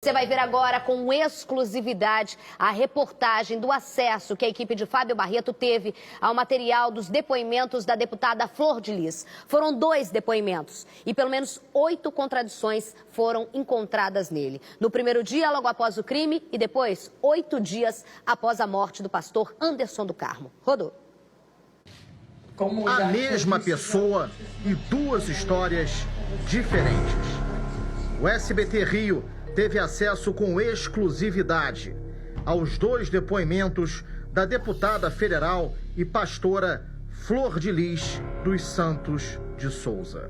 Você vai ver agora com exclusividade a reportagem do acesso que a equipe de Fábio Barreto teve ao material dos depoimentos da deputada Flor de Lis. Foram 2 depoimentos e pelo menos 8 contradições foram encontradas nele. No primeiro dia, logo após o crime, e depois 8 dias após a morte do pastor Anderson do Carmo. Rodou. A mesma pessoa e 2 histórias diferentes. O SBT Rio teve acesso com exclusividade aos 2 depoimentos da deputada federal e pastora Flor de Lis dos Santos de Souza.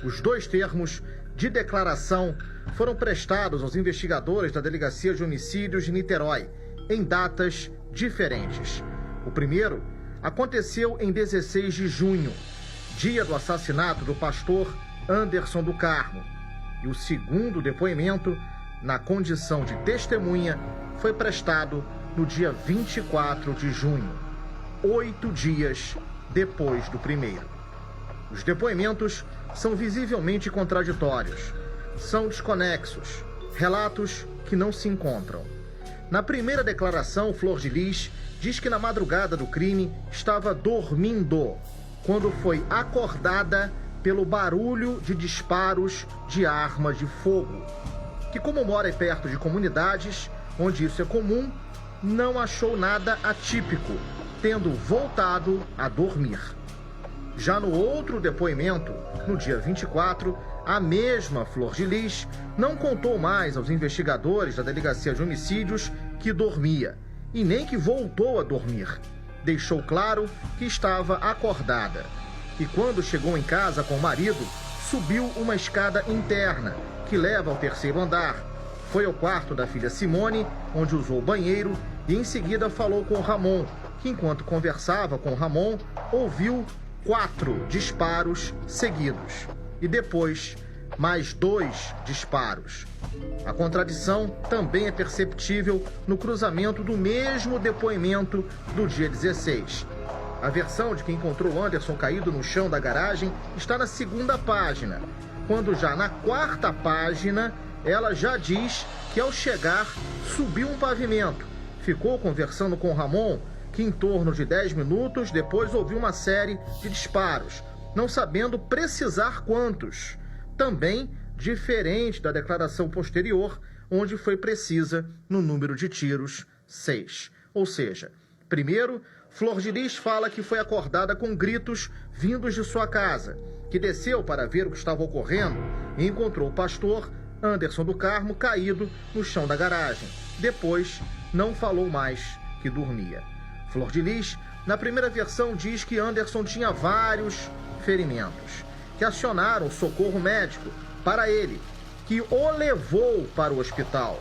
Os 2 termos de declaração foram prestados aos investigadores da Delegacia de Homicídios de Niterói em datas diferentes. O primeiro aconteceu em 16 de junho, dia do assassinato do pastor Anderson do Carmo. E o segundo depoimento, na condição de testemunha, foi prestado no dia 24 de junho, 8 dias depois do primeiro. Os depoimentos são visivelmente contraditórios, são desconexos, relatos que não se encontram. Na primeira declaração, Flor de Lis diz que na madrugada do crime estava dormindo, quando foi acordada pelo barulho de disparos de arma de fogo, que, como mora perto de comunidades onde isso é comum, não achou nada atípico, tendo voltado a dormir. Já no outro depoimento, no dia 24, a mesma Flor de Lis não contou mais aos investigadores da Delegacia de Homicídios que dormia, e nem que voltou a dormir. Deixou claro que estava acordada. E quando chegou em casa com o marido, subiu uma escada interna que leva ao 3º andar. Foi ao quarto da filha Simone, onde usou o banheiro, e em seguida falou com o Ramon, que enquanto conversava com o Ramon, ouviu 4 disparos seguidos. E depois, mais 2 disparos. A contradição também é perceptível no cruzamento do mesmo depoimento do dia 16. A versão de quem encontrou Anderson caído no chão da garagem está na 2ª página, quando já na 4ª página ela já diz que ao chegar subiu um pavimento, ficou conversando com Ramon, que em torno de 10 minutos depois ouviu uma série de disparos, não sabendo precisar quantos. Também diferente da declaração posterior, onde foi precisa no número de tiros 6. Ou seja, primeiro, Flor de Lis fala que foi acordada com gritos vindos de sua casa, que desceu para ver o que estava ocorrendo e encontrou o pastor Anderson do Carmo caído no chão da garagem. Depois, não falou mais que dormia. Flor de Lis, na primeira versão, diz que Anderson tinha vários ferimentos, que acionaram o socorro médico para ele, que o levou para o hospital,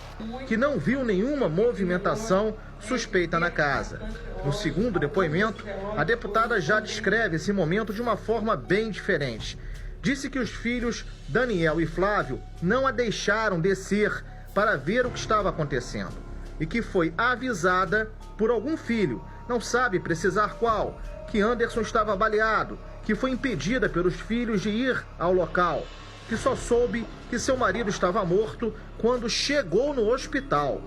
que não viu nenhuma movimentação suspeita na casa. No segundo depoimento, a deputada já descreve esse momento de uma forma bem diferente. Disse que os filhos Daniel e Flávio não a deixaram descer para ver o que estava acontecendo e que foi avisada por algum filho, não sabe precisar qual, que Anderson estava baleado, que foi impedida pelos filhos de ir ao local, que só soube que seu marido estava morto quando chegou no hospital.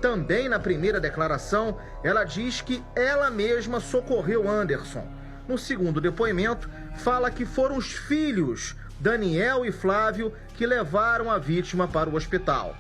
Também na primeira declaração, ela diz que ela mesma socorreu Anderson. No segundo depoimento, fala que foram os filhos, Daniel e Flávio, que levaram a vítima para o hospital.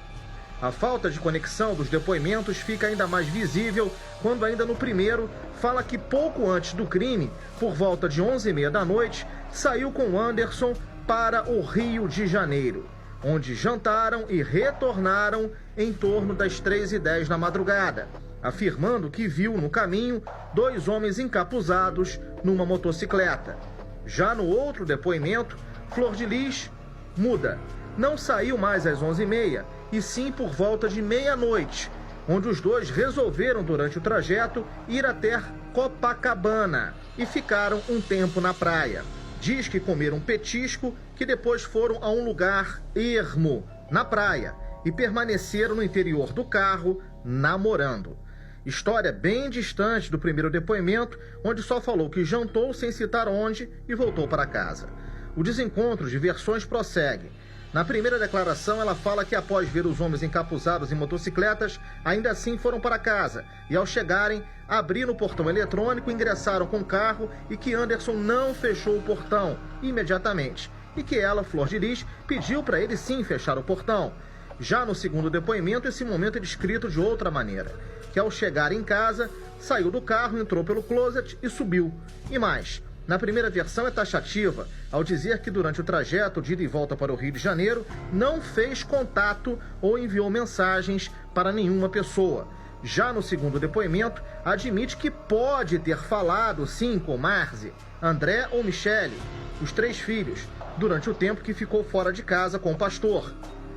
A falta de conexão dos depoimentos fica ainda mais visível quando ainda no primeiro fala que pouco antes do crime, por volta de 11h30 da noite, saiu com Anderson para o Rio de Janeiro, onde jantaram e retornaram em torno das 3h10 da madrugada, afirmando que viu no caminho 2 homens encapuzados numa motocicleta. Já no outro depoimento, Flor de Lis muda. Não saiu mais às 11h30, e sim por volta de meia-noite, onde os 2 resolveram durante o trajeto ir até Copacabana e ficaram um tempo na praia. Diz que comeram um petisco, que depois foram a um lugar ermo, na praia, e permaneceram no interior do carro, namorando. História bem distante do primeiro depoimento, onde só falou que jantou sem citar onde e voltou para casa. O desencontro de versões prossegue. Na primeira declaração, ela fala que após ver os homens encapuzados em motocicletas, ainda assim foram para casa e, ao chegarem, abriram o portão eletrônico, ingressaram com o carro e que Anderson não fechou o portão imediatamente e que ela, Flor de Lis, pediu para ele sim fechar o portão. Já no segundo depoimento, esse momento é descrito de outra maneira, que ao chegar em casa, saiu do carro, entrou pelo closet e subiu. E mais, na primeira versão é taxativa, ao dizer que durante o trajeto de ida e volta para o Rio de Janeiro, não fez contato ou enviou mensagens para nenhuma pessoa. Já no segundo depoimento, admite que pode ter falado sim com Marzi, André ou Michele, os 3 filhos, durante o tempo que ficou fora de casa com o pastor.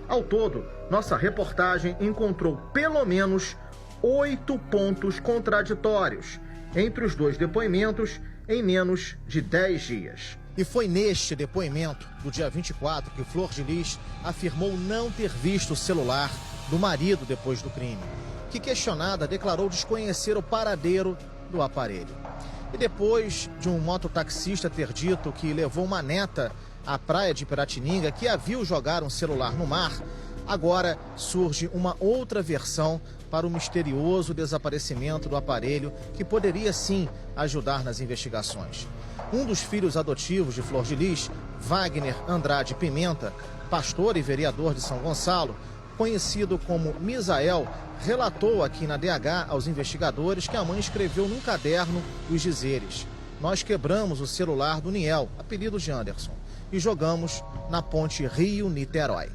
Ao todo, nossa reportagem encontrou pelo menos 8 pontos contraditórios entre os 2 depoimentos em menos de 10 dias. E foi neste depoimento, do dia 24, que Flor de Lis afirmou não ter visto o celular do marido depois do crime, que, questionada, declarou desconhecer o paradeiro do aparelho. E depois de um mototaxista ter dito que levou uma neta à praia de Piratininga, que a viu jogar um celular no mar, agora surge uma outra versão para o misterioso desaparecimento do aparelho, que poderia sim ajudar nas investigações. Um dos filhos adotivos de Flor de Lis, Wagner Andrade Pimenta, pastor e vereador de São Gonçalo, conhecido como Misael, relatou aqui na DH aos investigadores que a mãe escreveu num caderno os dizeres: "Nós quebramos o celular do Niel, apelido de Anderson, e jogamos na ponte Rio-Niterói."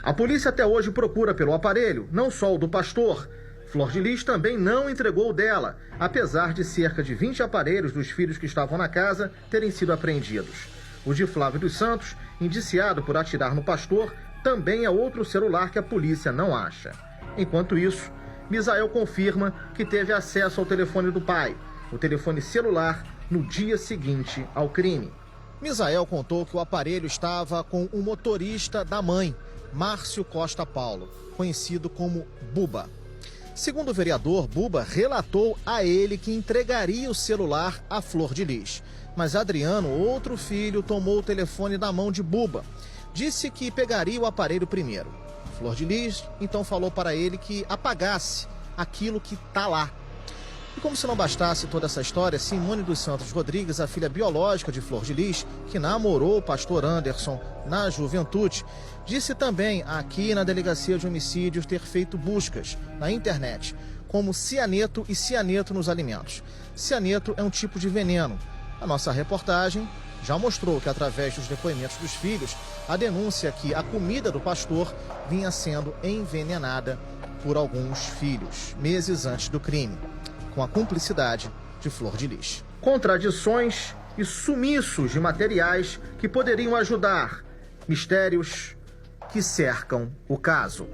A polícia até hoje procura pelo aparelho, não só o do pastor. Flor de Lis também não entregou o dela, apesar de cerca de 20 aparelhos dos filhos que estavam na casa terem sido apreendidos. O de Flávio dos Santos, indiciado por atirar no pastor, também é outro celular que a polícia não acha. Enquanto isso, Misael confirma que teve acesso ao telefone do pai, o telefone celular, no dia seguinte ao crime. Misael contou que o aparelho estava com o motorista da mãe, Márcio Costa Paulo, conhecido como Buba. Segundo o vereador, Buba relatou a ele que entregaria o celular a Flor de Lis. Mas Adriano, outro filho, tomou o telefone da mão de Buba. Disse que pegaria o aparelho primeiro. Flor de Lis então falou para ele que apagasse aquilo que está lá. E como se não bastasse toda essa história, Simone dos Santos Rodrigues, a filha biológica de Flor de Lis, que namorou o pastor Anderson na juventude, disse também aqui na Delegacia de Homicídios ter feito buscas na internet, como cianeto e cianeto nos alimentos. Cianeto é um tipo de veneno. A nossa reportagem já mostrou que, através dos depoimentos dos filhos, a denúncia que a comida do pastor vinha sendo envenenada por alguns filhos, meses antes do crime, com a cumplicidade de Flor de Lis. Contradições e sumiços de materiais que poderiam ajudar, mistérios que cercam o caso.